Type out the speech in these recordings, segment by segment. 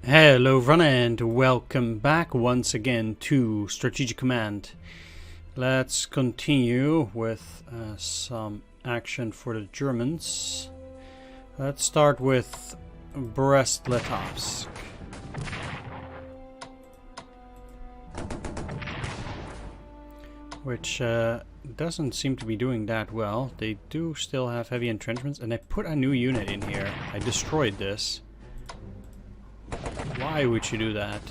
Hello everyone and welcome back once again to Strategic Command. Let's continue with some action for the Germans. Let's start with Brest-Litovsk. Which doesn't seem to be doing that well. They do still have heavy entrenchments, and I put a new unit in here. I destroyed this. Why would you do that?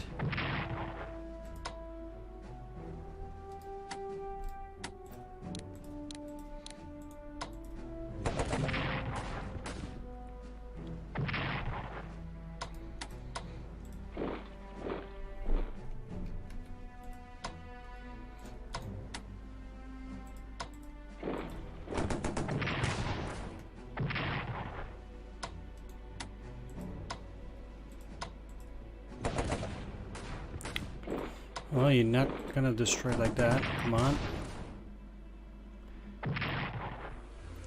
Well, you're not gonna destroy like that. Come on.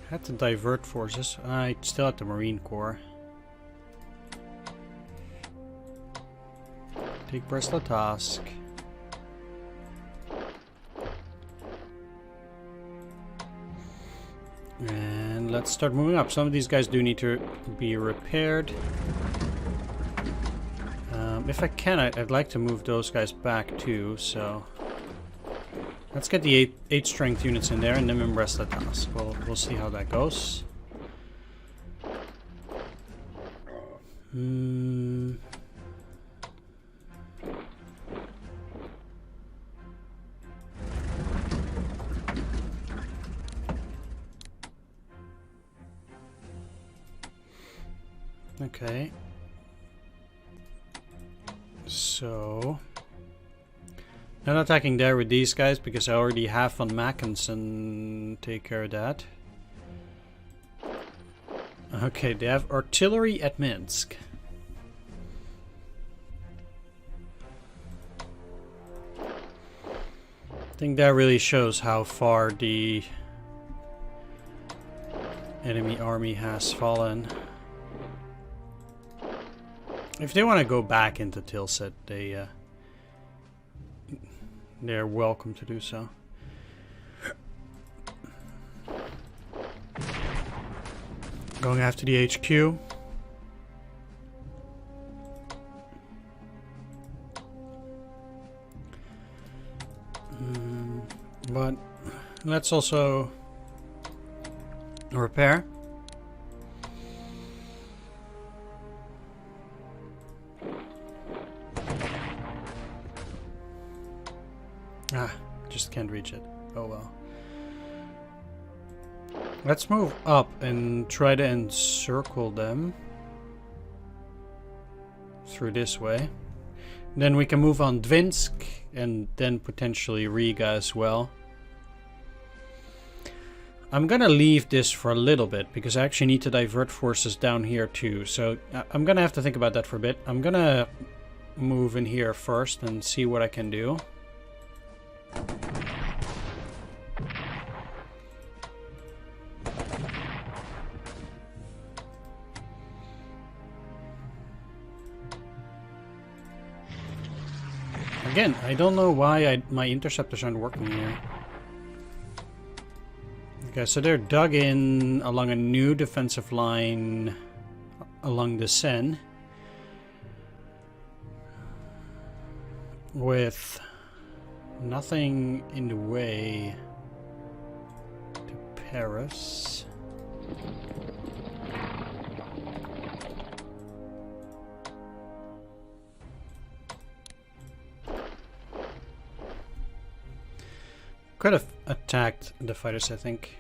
Had to divert forces. I still have the Marine Corps. Take Brest-Litovsk. And let's start moving up. Some of these guys do need to be repaired. If I can, I'd like to move those guys back too, so... Let's get the 8 strength units in there and then Brest-Litovsk. We'll see how that goes. Okay. So, not attacking there with these guys because I already have von Mackensen take care of that. Okay, they have artillery at Minsk. I think that really shows how far the enemy army has fallen. If they want to go back into Tilsit, they're welcome to do so. Going after the HQ. But let's also repair. Just can't reach it. Oh well. Let's move up and try to encircle them through this way. Then we can move on Dvinsk and then potentially Riga as well. I'm gonna leave this for a little bit because I actually need to divert forces down here too. So I'm gonna have to think about that for a bit. I'm gonna move in here first and see what I can do. Again, I don't know why my interceptors aren't working here. Okay, so they're dug in along a new defensive line along the Seine. With nothing in the way to Paris. Could have attacked the fighters, I think.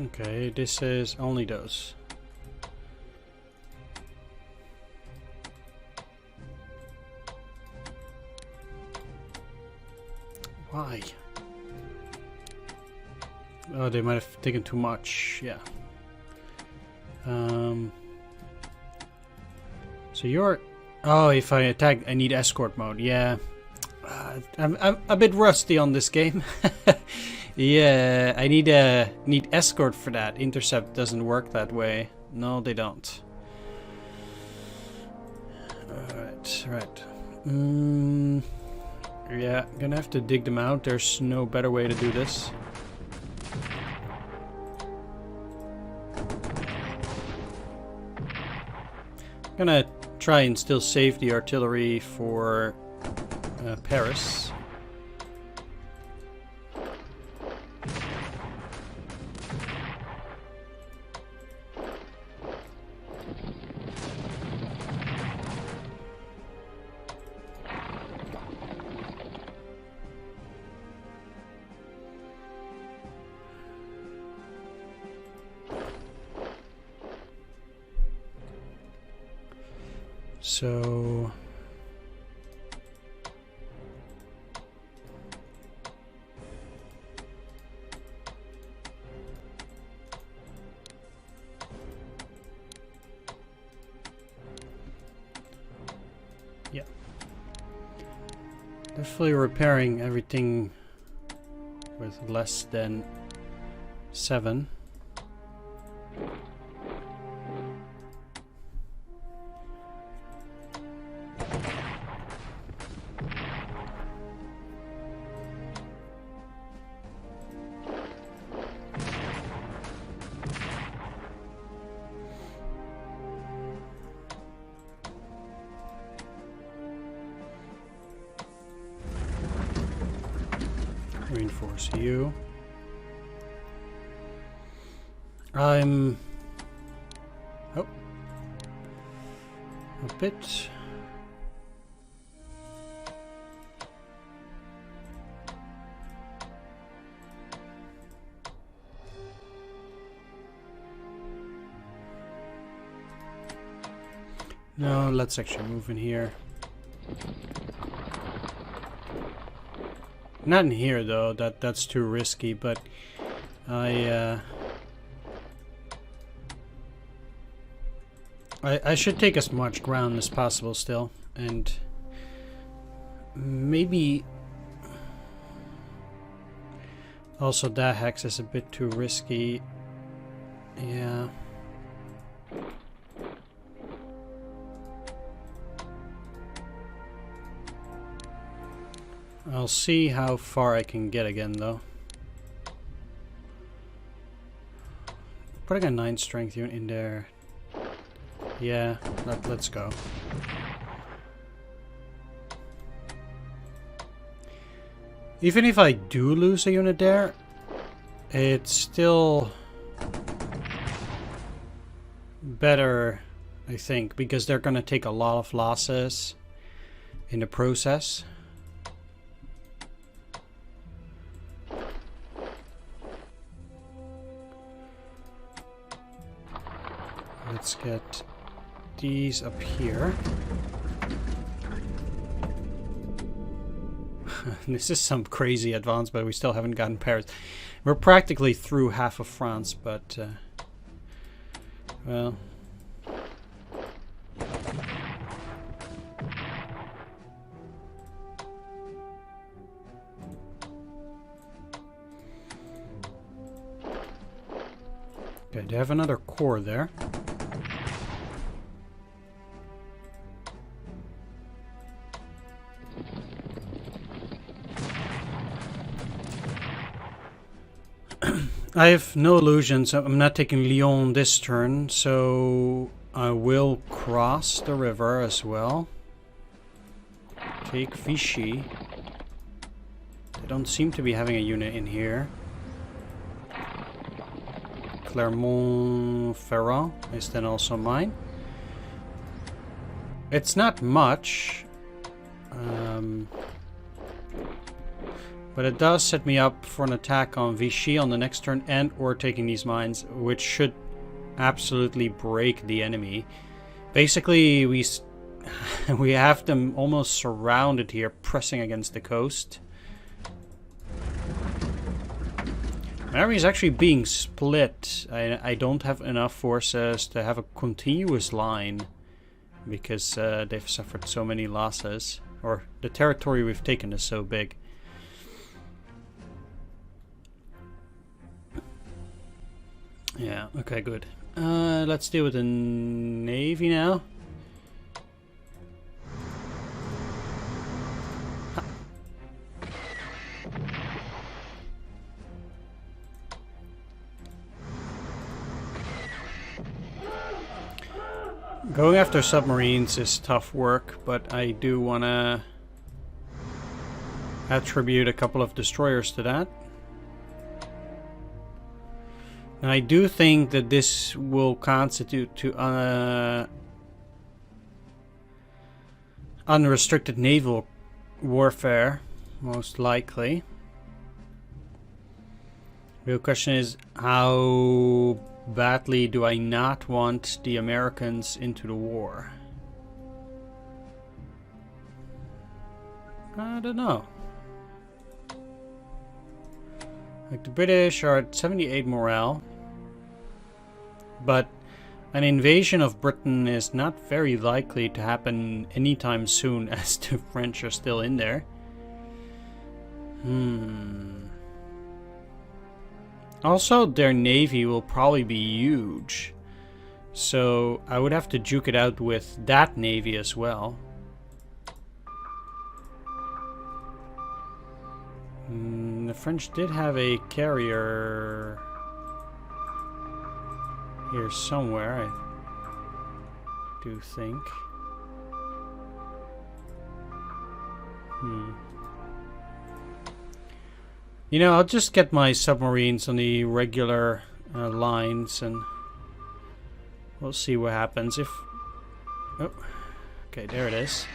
Okay, this is only those. Why? Oh, they might have taken too much. Yeah. So you're... Oh, if I attack, I need escort mode. Yeah. I'm a bit rusty on this game. Yeah, I need escort for that. Intercept doesn't work that way. No, they don't. Right. Yeah, gonna have to dig them out. There's no better way to do this. Gonna try and still save the artillery for Paris. So yeah, definitely repairing everything with less than 7. Reinforce you. I'm a bit no, let's actually move in here. Not in here though, that's too risky, but I should take as much ground as possible still, and maybe also that hex is a bit too risky. Yeah. I'll see how far I can get again though. Putting a 9 strength unit in there. Yeah, let's go. Even if I do lose a unit there, it's still better, I think, because they're gonna take a lot of losses in the process. Let's get these up here. This is some crazy advance, but we still haven't gotten Paris. We're practically through half of France, but well. Okay, they have another corps there. I have no illusions. I'm not taking Lyon this turn, so I will cross the river as well. Take Vichy. They don't seem to be having a unit in here. Clermont-Ferrand is then also mine. It's not much. But it does set me up for an attack on Vichy on the next turn, and or taking these mines, which should absolutely break the enemy. Basically, we have them almost surrounded here, pressing against the coast. My army is actually being split. I don't have enough forces to have a continuous line, because they've suffered so many losses, or the territory we've taken is so big. Yeah, okay, good. Let's deal with the Navy now. Going after submarines is tough work, but I do want to attribute a couple of destroyers to that. And I do think that this will constitute to unrestricted naval warfare, most likely. The real question is, how badly do I not want the Americans into the war? I don't know. Like, the British are at 78 morale, but an invasion of Britain is not very likely to happen anytime soon, as the French are still in there. Also, their navy will probably be huge, so I would have to duke it out with that navy as well. The French did have a carrier here somewhere, I do think. You know, I'll just get my submarines on the regular lines and we'll see what happens if... Oh, okay, there it is.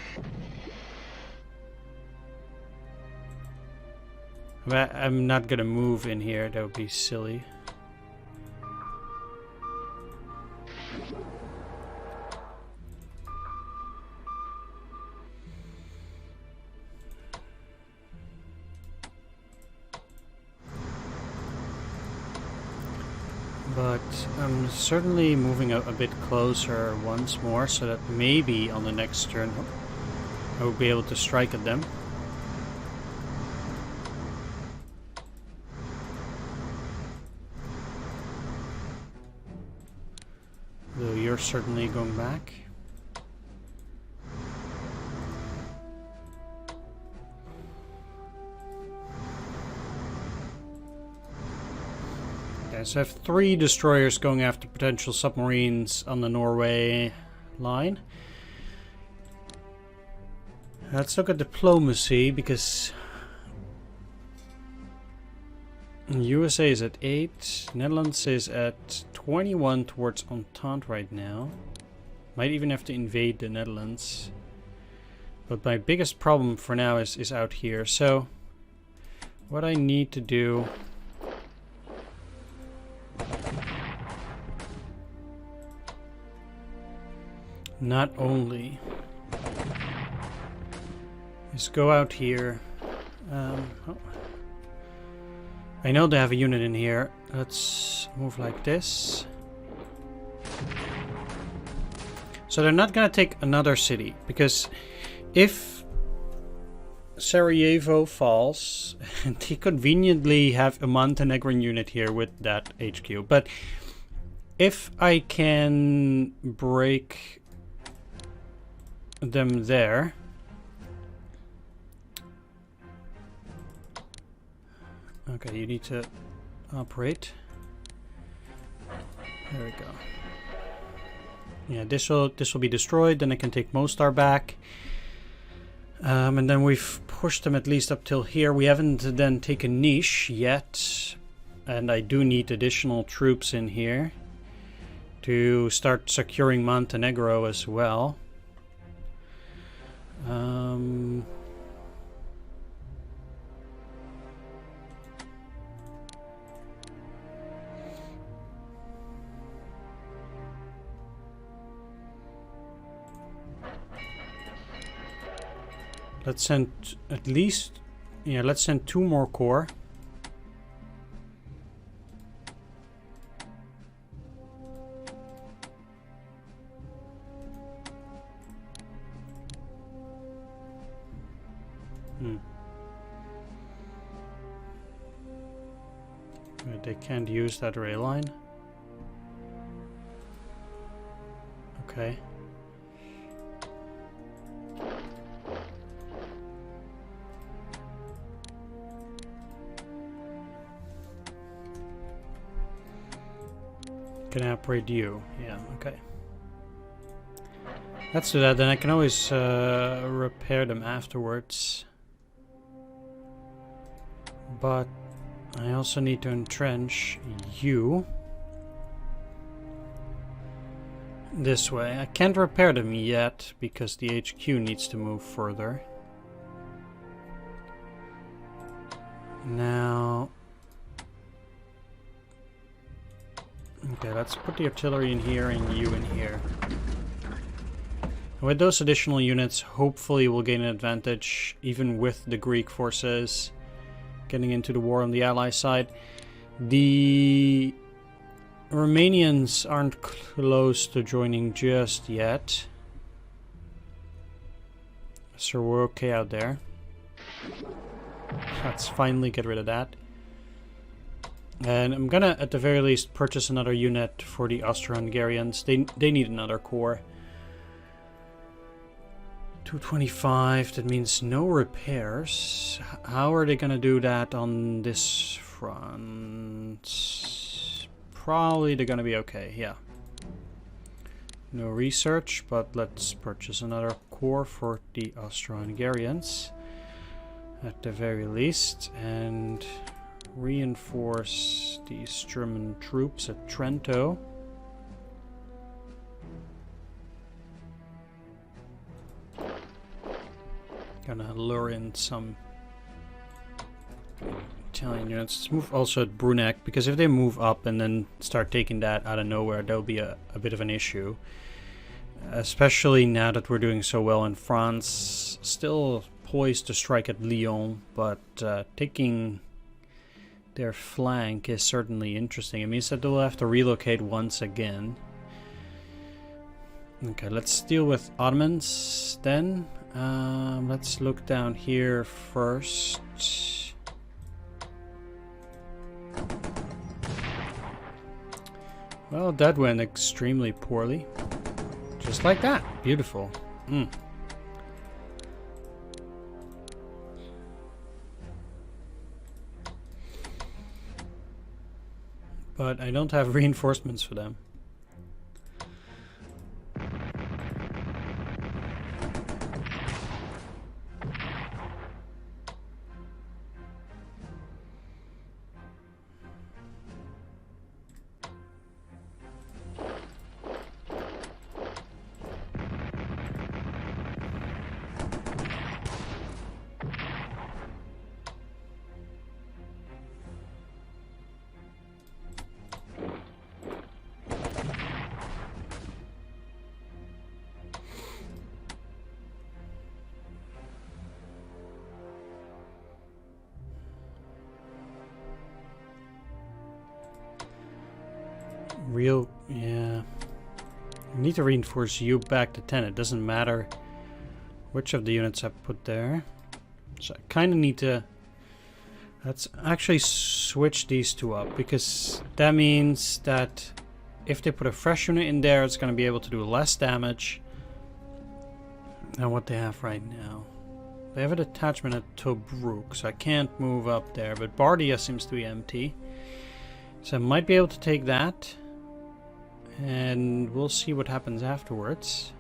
I'm not gonna move in here, that would be silly. But I'm certainly moving a bit closer once more, so that maybe on the next turn I will be able to strike at them. Though you're certainly going back. So I have 3 destroyers going after potential submarines on the Norway line. Let's look at diplomacy, because USA is at 8, Netherlands is at 21 towards Entente right now. Might even have to invade the Netherlands. But my biggest problem for now is out here. So what I need to do... not only is go out here. Oh. I know they have a unit in here. Let's move like this. So they're not gonna take another city, because if Sarajevo falls, they conveniently have a Montenegrin unit here with that HQ. But if I can break them there, okay, you need to operate. There we go. Yeah, this will be destroyed. Then I can take Mostar back, and then we've pushed them at least up till here. We haven't then taken Niš yet, and I do need additional troops in here to start securing Montenegro as well. Let's send at least, yeah, let's send 2 more corps. They can't use that rail line. Okay. Can I upgrade you? Yeah, okay. Let's do that, then I can always repair them afterwards. But I also need to entrench you this way. I can't repair them yet because the HQ needs to move further. Now, okay, let's put the artillery in here and you in here. With those additional units, hopefully we'll gain an advantage even with the Greek forces getting into the war on the Ally side. The Romanians aren't close to joining just yet, so we're okay out there. Let's finally get rid of that. And I'm gonna, at the very least, purchase another unit for the Austro-Hungarians. They need another corps. 225, that means no repairs. How are they gonna do that on this front? Probably they're gonna be okay, yeah. No research, but let's purchase another corps for the Austro-Hungarians at the very least, and reinforce these German troops at Trento. Gonna lure in some Italian units. Let's move also at Bruneck, because if they move up and then start taking that out of nowhere, that'll be a bit of an issue. Especially now that we're doing so well in France. Still poised to strike at Lyon, but taking their flank is certainly interesting. It means that they'll have to relocate once again. Okay, let's deal with Ottomans then. Let's look down here first. Well, that went extremely poorly. Just like that. Beautiful. But I don't have reinforcements for them. Yeah. I need to reinforce you back to 10. It doesn't matter which of the units I put there. So I kind of need to... Let's actually switch these two up, because that means that if they put a fresh unit in there, it's going to be able to do less damage than what they have right now. They have a detachment at Tobruk, so I can't move up there, but Bardia seems to be empty. So I might be able to take that. And we'll see what happens afterwards.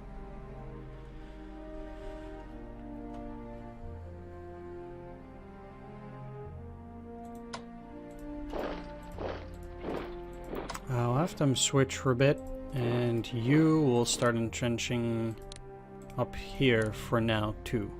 I'll have them switch for a bit, and you will start entrenching up here for now too.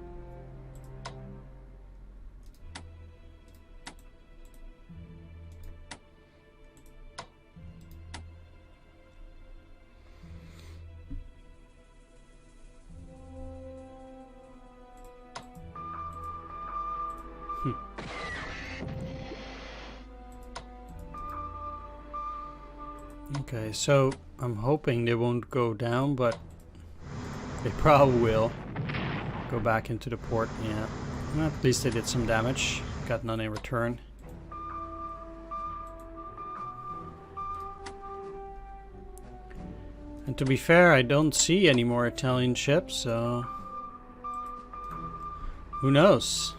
Okay, so I'm hoping they won't go down, but they probably will go back into the port. Yeah, well, at least they did some damage. Got none in return. And to be fair, I don't see any more Italian ships, so who knows?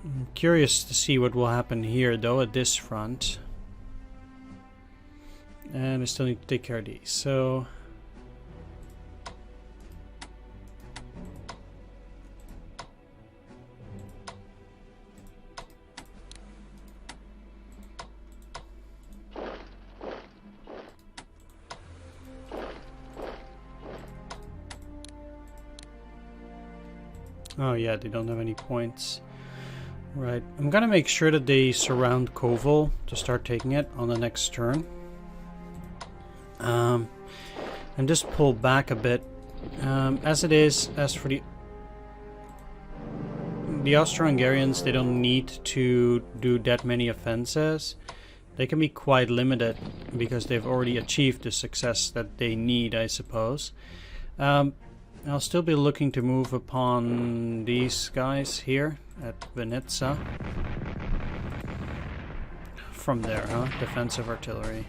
I'm curious to see what will happen here, though, at this front. And I still need to take care of these, so... Oh yeah, they don't have any points. Right, I'm gonna make sure that they surround Koval to start taking it on the next turn. And just pull back a bit. As it is, as for the Austro-Hungarians, they don't need to do that many offenses. They can be quite limited because they've already achieved the success that they need, I suppose. I'll still be looking to move upon these guys here at Venezia. From there, huh? Defensive artillery.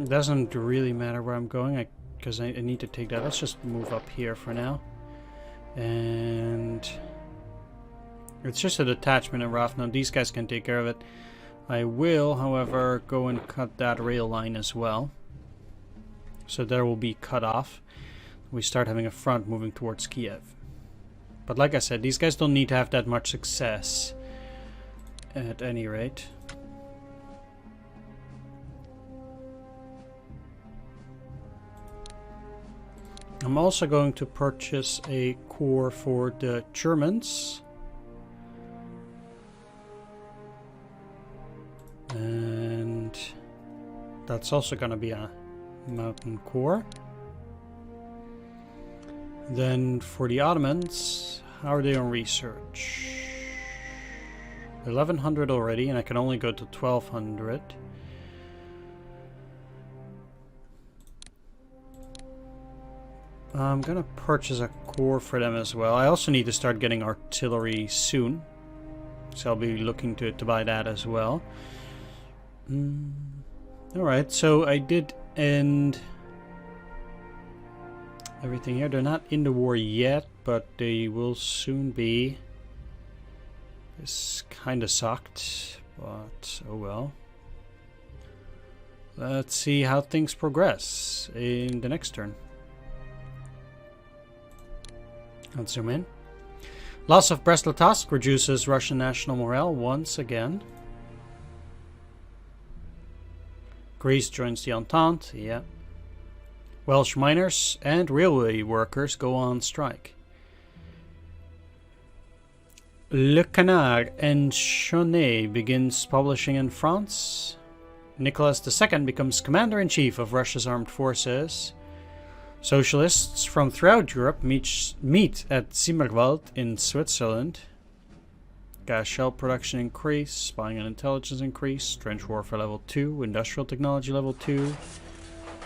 Doesn't really matter where I'm going because I need to take that. Let's just move up here for now. And it's just a detachment in Rafna. These guys can take care of it. I will, however, go and cut that rail line as well. So there will be cut off. We start having a front moving towards Kiev. But like I said, these guys don't need to have that much success at any rate. I'm also going to purchase a core for the Germans. And that's also going to be a mountain core. Then for the Ottomans, how are they on research? 1100 already, and I can only go to 1200. I'm gonna purchase a core for them as well. I also need to start getting artillery soon, so I'll be looking to buy that as well. Alright, so I did end everything here. They're not in the war yet, but they will soon be. This kinda sucked, but oh well. Let's see how things progress in the next turn. Let's zoom in. Loss of Brest-Litovsk reduces Russian national morale once again. Greece joins the Entente, yeah. Welsh miners and railway workers go on strike. Le Canard and Chaunet begins publishing in France. Nicholas II becomes commander-in-chief of Russia's armed forces. Socialists from throughout Europe meet at Zimmerwald in Switzerland. Gas shell production increase, spying and intelligence increase, trench warfare level 2, industrial technology level 2.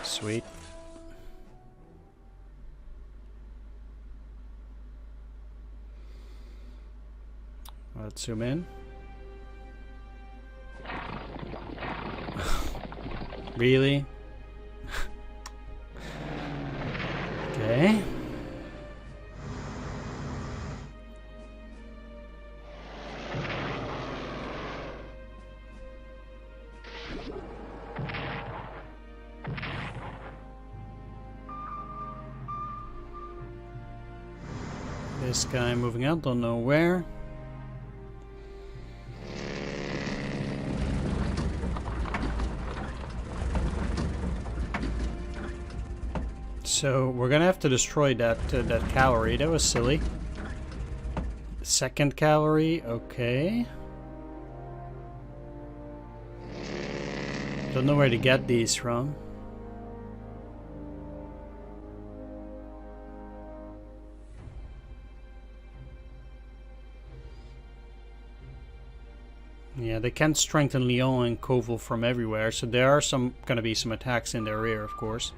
Sweet. Let's zoom in. Really? Okay. This guy moving out, don't know where. So we're gonna have to destroy that cavalry. That was silly. Second cavalry, okay. Don't know where to get these from. Yeah, they can't strengthen Lyon and Kovel from everywhere, so there are gonna be some attacks in their rear, of course.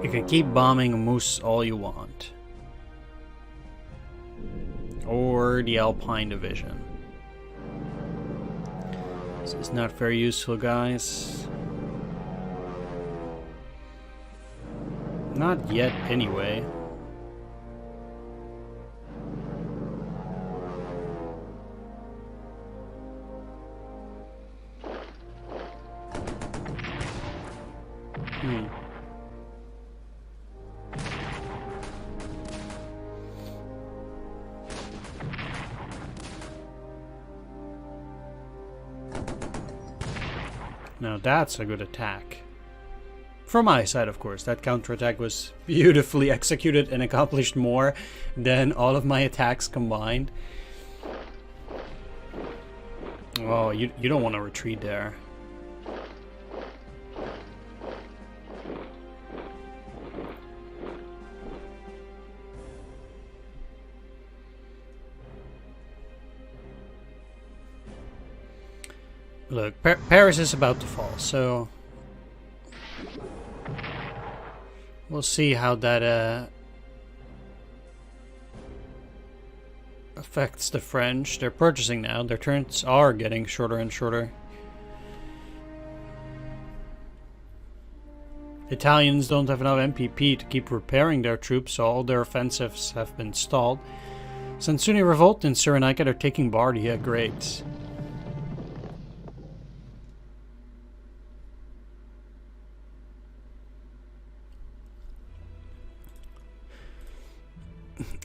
You can keep bombing Moose all you want. Or the Alpine Division. This is not very useful, guys. Not yet, anyway. Now that's a good attack. From my side, of course. That counterattack was beautifully executed and accomplished more than all of my attacks combined. Oh, you don't want to retreat there. Look, Paris is about to fall, so we'll see how that affects the French. They're purchasing now. Their turns are getting shorter and shorter. Italians don't have enough MPP to keep repairing their troops, so all their offensives have been stalled. Sansuni revolt in Cyrenaica, they're taking Bardia. Great.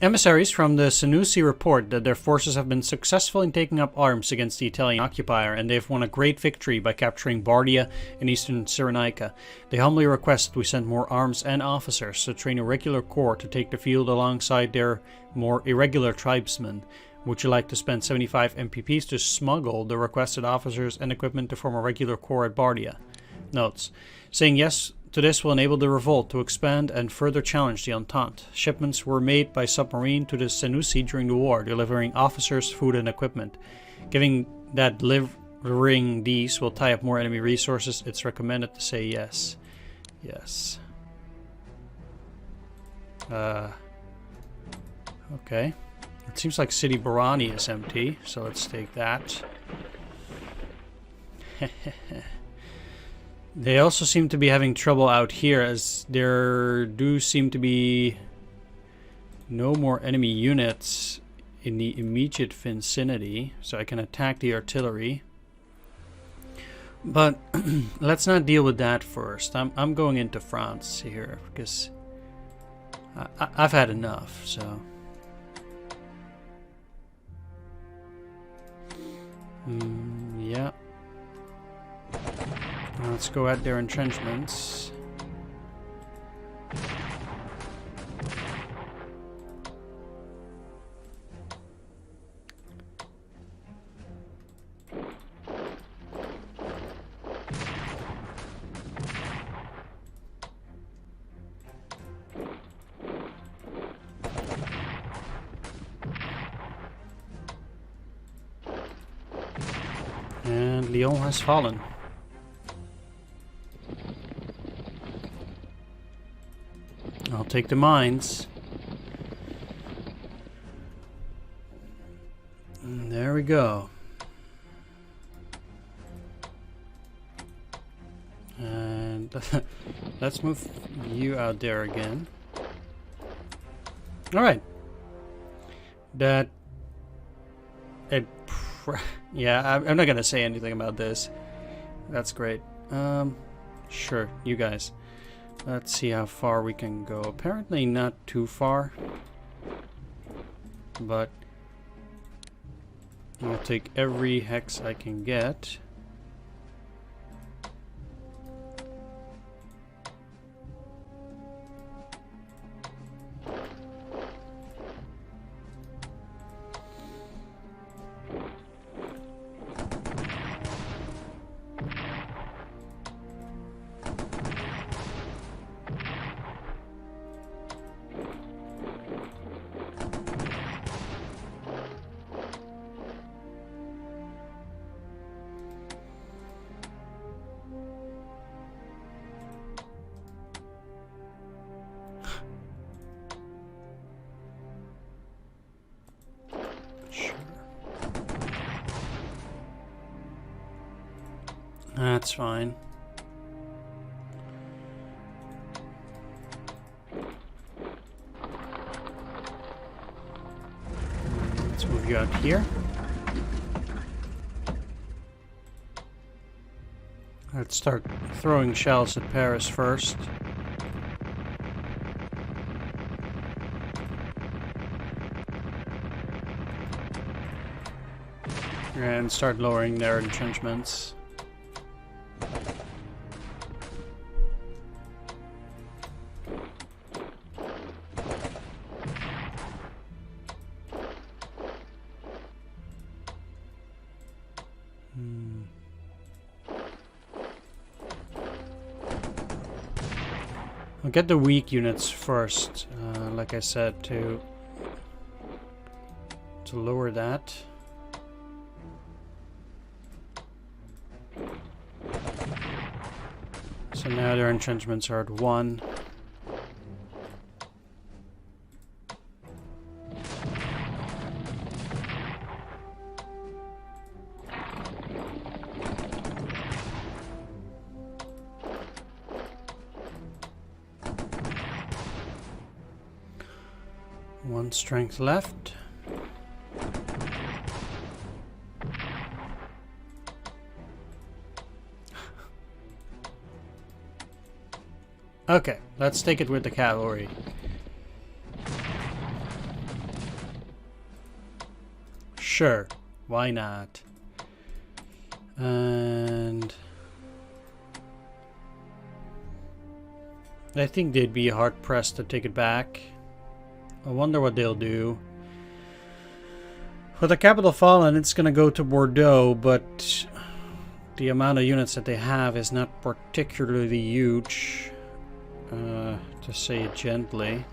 Emissaries from the Senussi report that their forces have been successful in taking up arms against the Italian occupier, and they've won a great victory by capturing Bardia in eastern Cyrenaica. They humbly request we send more arms and officers to train a regular corps to take the field alongside their more irregular tribesmen. Would you like to spend 75 MPPs to smuggle the requested officers and equipment to form a regular corps at Bardia? Notes. Saying yes to this will enable the revolt to expand and further challenge the Entente. Shipments were made by submarine to the Senussi during the war, delivering officers, food, and equipment. Given that delivering these will tie up more enemy resources, it's recommended to say yes. Yes. Okay. It seems like City Barani is empty, so let's take that. They also seem to be having trouble out here, as there do seem to be no more enemy units in the immediate vicinity, so I can attack the artillery. But let's not deal with that first. I'm going into France here, because I've had enough, so... yeah. Let's go at their entrenchments. And Lyon has fallen. I'll take the mines. And there we go. And let's move you out there again. Alright. Yeah, I'm not gonna say anything about this. That's great. Sure, you guys. Let's see how far we can go. Apparently not too far. But I'll take every hex I can get. That's fine. Let's move you out here. Let's start throwing shells at Paris first. And start lowering their entrenchments. I'll get the weak units first, like I said, to lower that. So now their entrenchments are at 1. One strength left. Okay, let's take it with the cavalry. Sure, why not? And I think they'd be hard pressed to take it back. I wonder what they'll do. For the capital fallen, it's gonna go to Bordeaux, but the amount of units that they have is not particularly huge. To say it gently.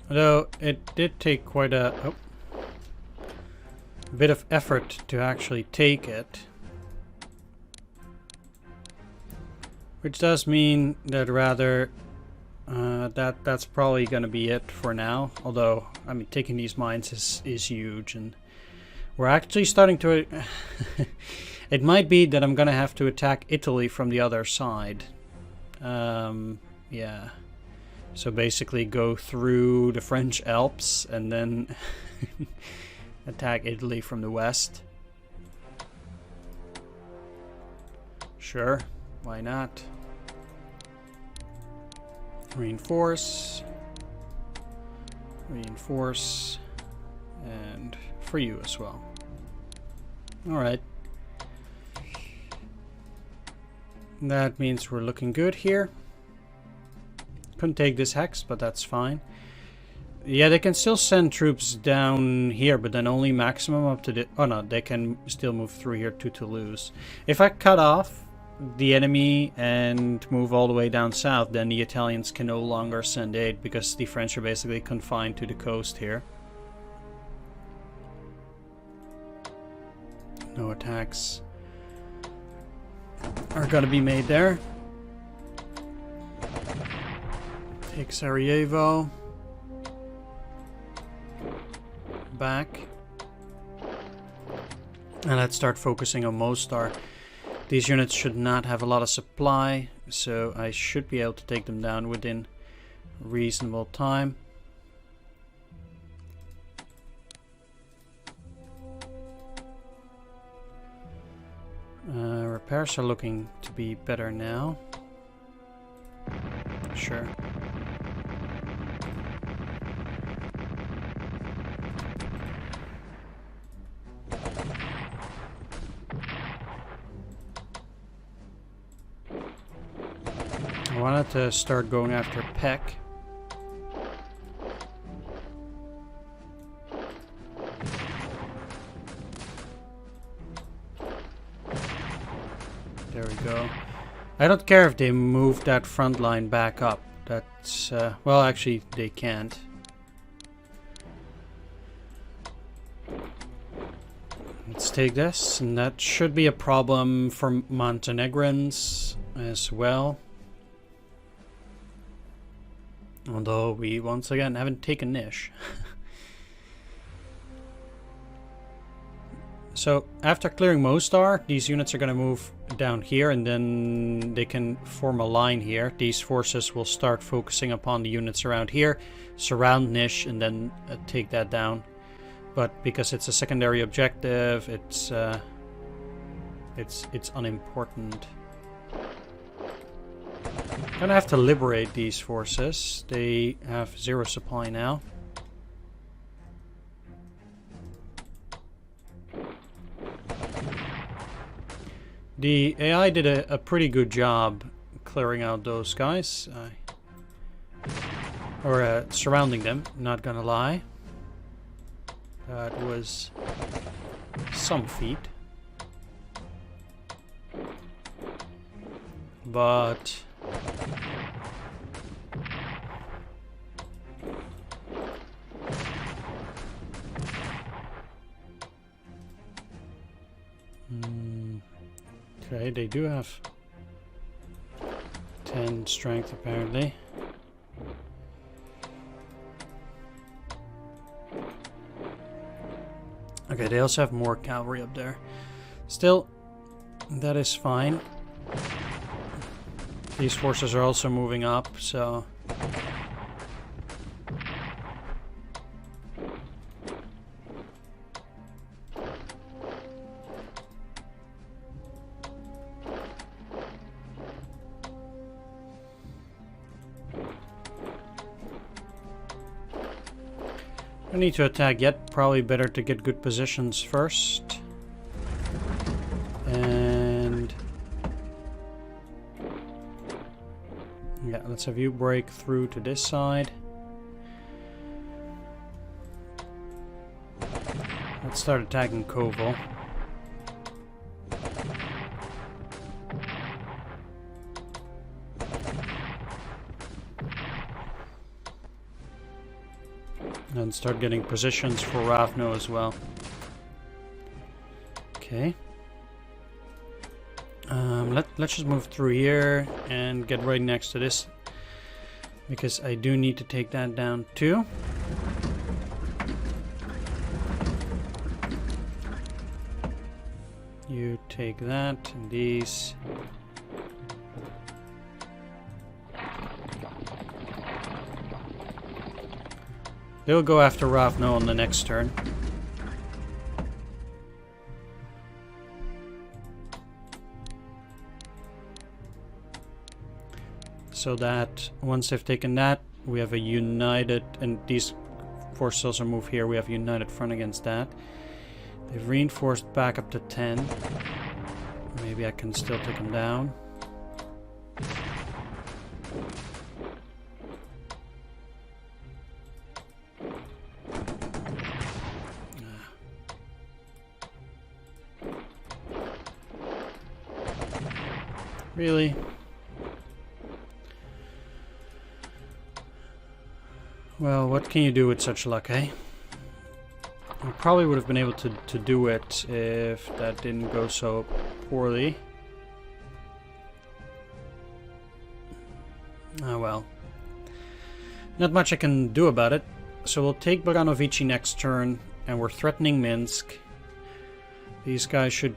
Although it did take quite a bit of effort to actually take it. Which does mean that rather that's probably going to be it for now. Although, I mean, taking these mines is huge, and we're actually starting to... It might be that I'm going to have to attack Italy from the other side. Yeah. So basically go through the French Alps and then attack Italy from the west. Sure, why not? Reinforce, reinforce, and for you as well. Alright. That means we're looking good here. Couldn't take this hex, but that's fine. Yeah, they can still send troops down here, but then only maximum up to the... Oh no, they can still move through here to Toulouse. If I cut off the enemy and move all the way down south, then the Italians can no longer send aid because the French are basically confined to the coast here. No attacks are gonna be made there. Take Sarajevo. Back. And let's start focusing on Mostar. These units should not have a lot of supply, so I should be able to take them down within reasonable time. Repairs are looking to be better now. Sure. I wanted to start going after Peck. There we go. I don't care if they move that front line back up. That's, well, actually, they can't. Let's take this, and that should be a problem for Montenegrins as well. Although we once again haven't taken Nish. So after clearing Mostar, these units are going to move down here, and then they can form a line here. These forces will start focusing upon the units around here, surround Nish, and then take that down. But because it's a secondary objective, it's unimportant. Gonna have to liberate these forces. They have 0 supply now. The AI did a pretty good job clearing out those guys. Or surrounding them, not gonna lie. That was some feat. But okay, they do have 10 strength apparently. Okay, they also have more cavalry up there. Still, that is fine. These forces are also moving up, so... I don't need to attack yet. Probably better to get good positions first. And... yeah, let's have you break through to this side. Let's start attacking Koval. And start getting positions for Ravno as well. Okay. Let's just move through here and get right next to this, because I do need to take that down too. You take that and these. They'll go after Ravno on the next turn. So that once they've taken that, we have a united, and these forces also move here, we have a united front against that. They've reinforced back up to 10. Maybe I can still take them down. Really? Well, what can you do with such luck, eh? I probably would have been able to do it if that didn't go so poorly. Oh well. Not much I can do about it. So we'll take Bogdanovici next turn, and we're threatening Minsk. These guys should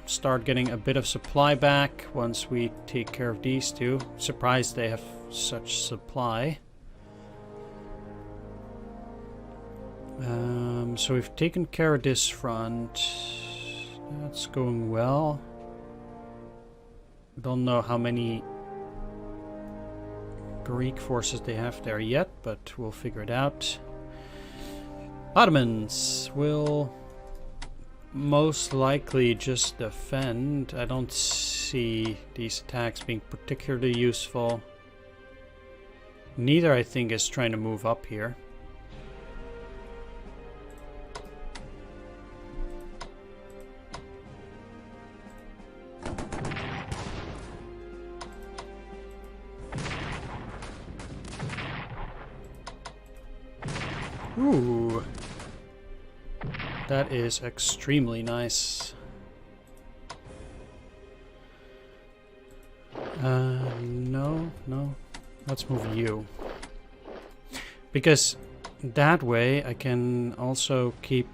start getting a bit of supply back once we take care of these two. Surprised they have such supply. So we've taken care of this front. That's going well. Don't know how many Greek forces they have there yet, but we'll figure it out. Ottomans will most likely just defend. I don't see these attacks being particularly useful. Neither, I think, is trying to move up here. Ooh. That is extremely nice. No. Let's move you. Because that way I can also keep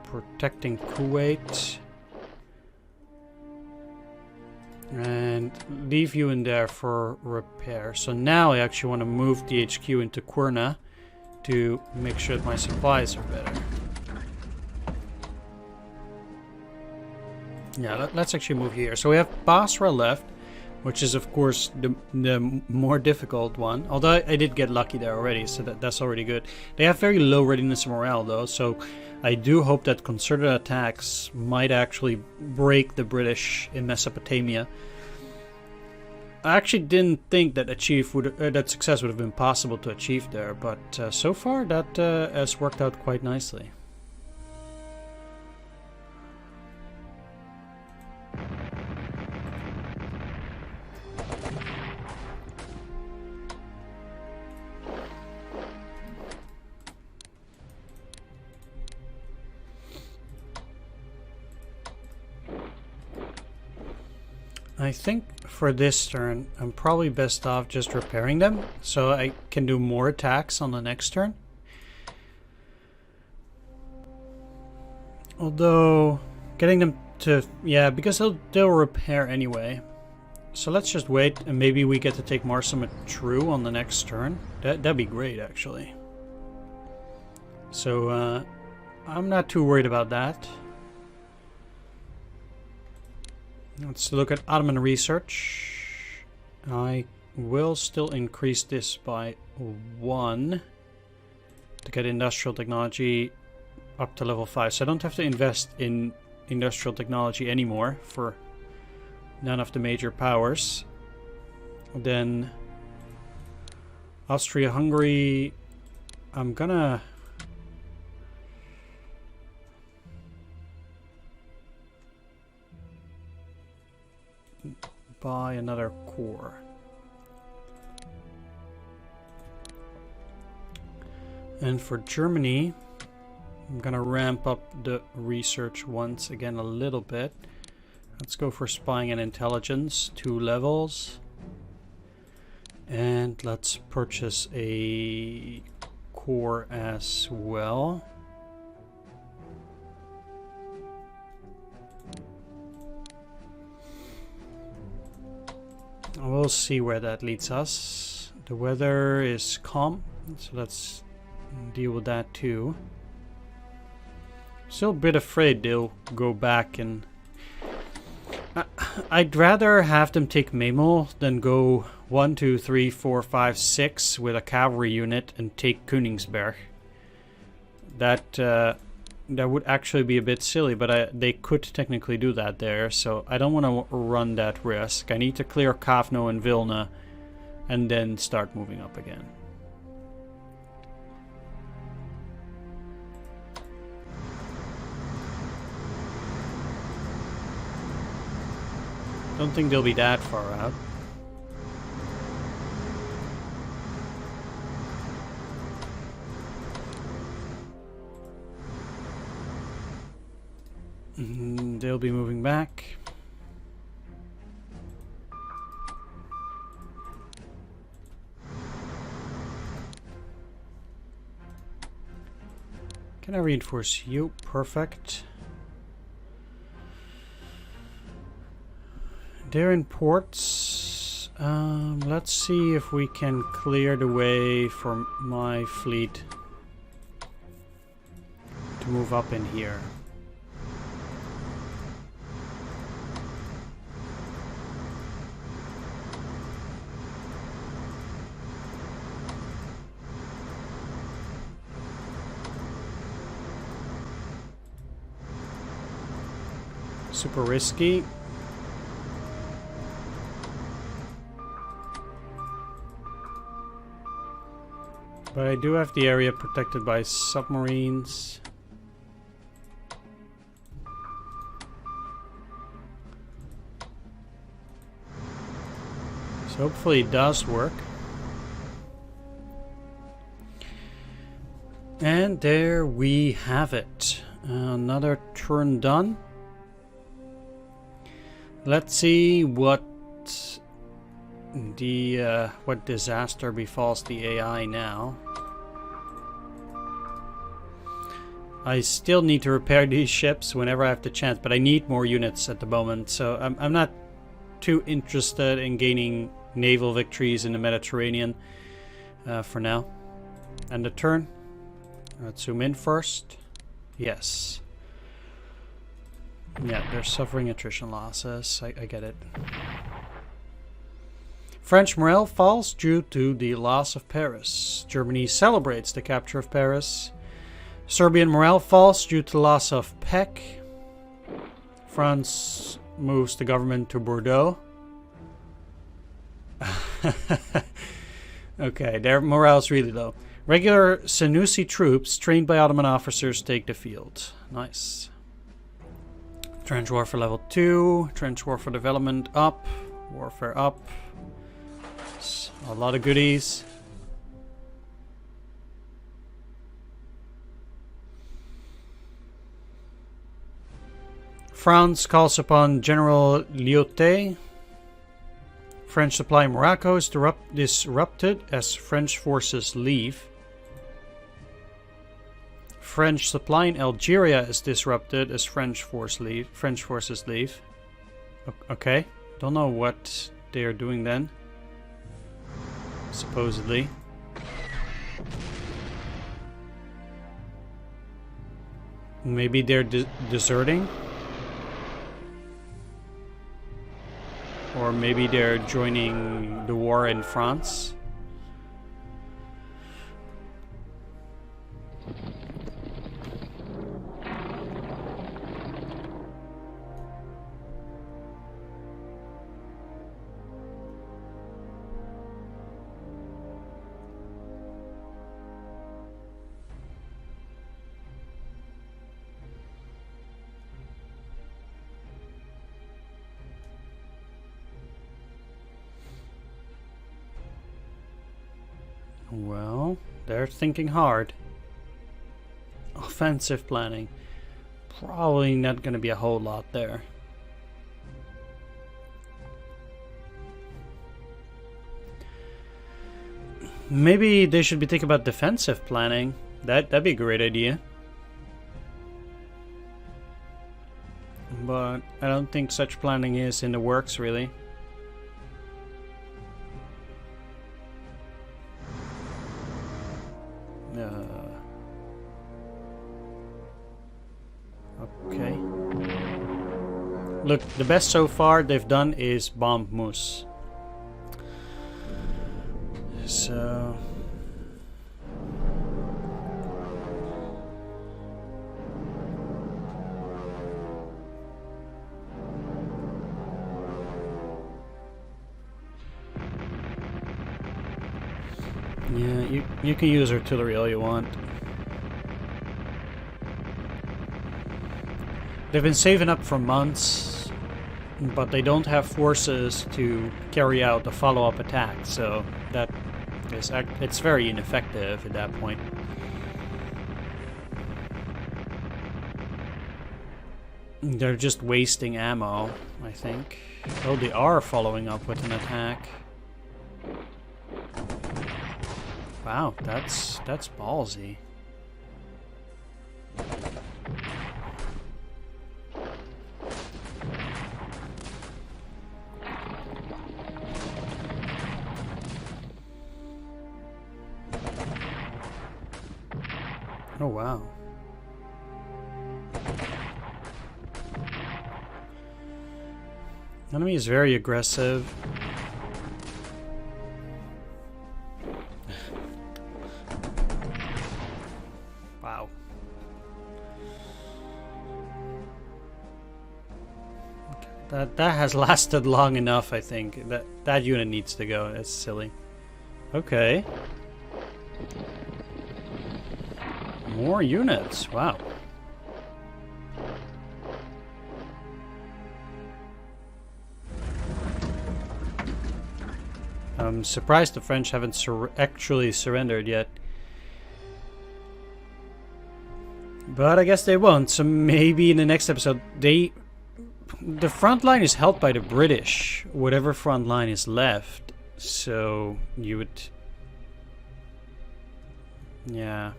protecting Kuwait. And leave you in there for repair. So now I actually want to move the HQ into Kurna to make sure that my supplies are better. Yeah, let's actually move here. So we have Basra left, which is of course the more difficult one. Although I did get lucky there already, so that's already good. They have very low readiness and morale though, so I do hope that concerted attacks might actually break the British in Mesopotamia. I actually didn't think that that success would have been possible to achieve there, but so far that has worked out quite nicely. I think for this turn, I'm probably best off just repairing them, so I can do more attacks on the next turn. Although, getting them to... yeah, because they'll repair anyway. So let's just wait, and maybe we get to take Marsa True on the next turn. That'd be great, actually. So, I'm not too worried about that. Let's look at Ottoman research. I will still increase this by 1 to get industrial technology up to level 5. So I don't have to invest in industrial technology anymore for none of the major powers. Then Austria-Hungary, I'm gonna... buy another core. And for Germany, I'm gonna ramp up the research once again a little bit. Let's go for spying and intelligence, 2 levels. And let's purchase a core as well. We'll see where that leads us. The weather is calm, so let's deal with that too. Still a bit afraid they'll go back and... I'd rather have them take Memel than go 1, 2, 3, 4, 5, 6 with a cavalry unit and take Königsberg. That would actually be a bit silly, but they could technically do that there, so I don't want to run that risk. I need to clear Kavno and Vilna and then start moving up again. Don't think they'll be that far out. They'll be moving back. Can I reinforce you? Perfect. They're in ports. Let's see if we can clear the way for my fleet to move up in here. Super risky. But I do have the area protected by submarines. So hopefully it does work. And there we have it. Another turn done. Let's see what disaster befalls the AI now. I still need to repair these ships whenever I have the chance, but I need more units at the moment, so I'm not too interested in gaining naval victories in the Mediterranean for now. And the turn. Let's zoom in first. Yes. Yeah, they're suffering attrition losses. I get it. French morale falls due to the loss of Paris. Germany celebrates the capture of Paris. Serbian morale falls due to the loss of Pec. France moves the government to Bordeaux. Okay, their morale's really low. Regular Senussi troops trained by Ottoman officers take the field. Nice. Trench warfare level 2. Trench warfare development up. Warfare up. It's a lot of goodies. France calls upon General Lyoté. French supply in Morocco is disrupted as French forces leave. French supply in Algeria is disrupted as French forces leave. Okay, don't know what they are doing then. Supposedly. Maybe they're deserting? Or maybe they're joining the war in France? Well, they're thinking hard. Offensive planning. Probably not going to be a whole lot there. Maybe they should be thinking about defensive planning. That'd be a great idea. But I don't think such planning is in the works, really. Okay. Look, the best so far they've done is bomb Moose. So... yeah, you can use artillery all you want. They've been saving up for months, but they don't have forces to carry out a follow-up attack, so that is it's very ineffective at that point. They're just wasting ammo, I think. Oh, they are following up with an attack. Wow, that's ballsy. Oh, wow. Enemy is very aggressive. Wow. Okay. That has lasted long enough, I think. That unit needs to go. That's silly. Okay. More units. Wow. I'm surprised the French haven't actually surrendered yet. But I guess they won't, so maybe in the next episode the front line is held by the British, whatever front line is left. So you would... yeah.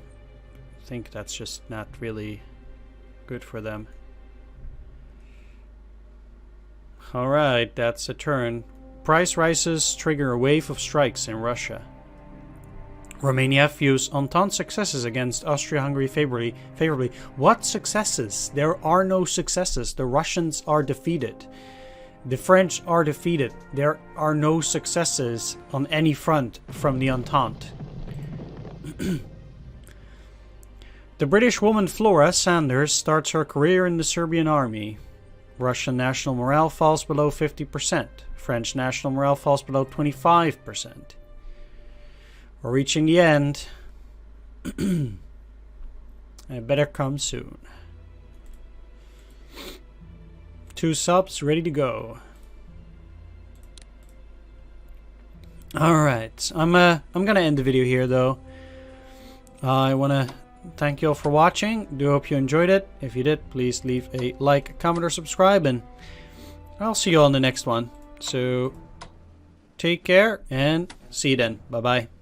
think that's just not really good for them. Alright, that's a turn. Price rises trigger a wave of strikes in Russia. Romania views Entente successes against Austria-Hungary favorably. What successes? There are no successes. The Russians are defeated. The French are defeated. There are no successes on any front from the Entente. The British woman Flora Sanders starts her career in the Serbian army. Russian national morale falls below 50%. French national morale falls below 25%. We're reaching the end. It better come soon. 2 subs ready to go. Alright, I'm gonna end the video here though. I wanna thank you all for watching. Do hope you enjoyed it. If you did, please leave a like, comment, or subscribe, and I'll see you all in the next one. So take care and see you then. Bye bye.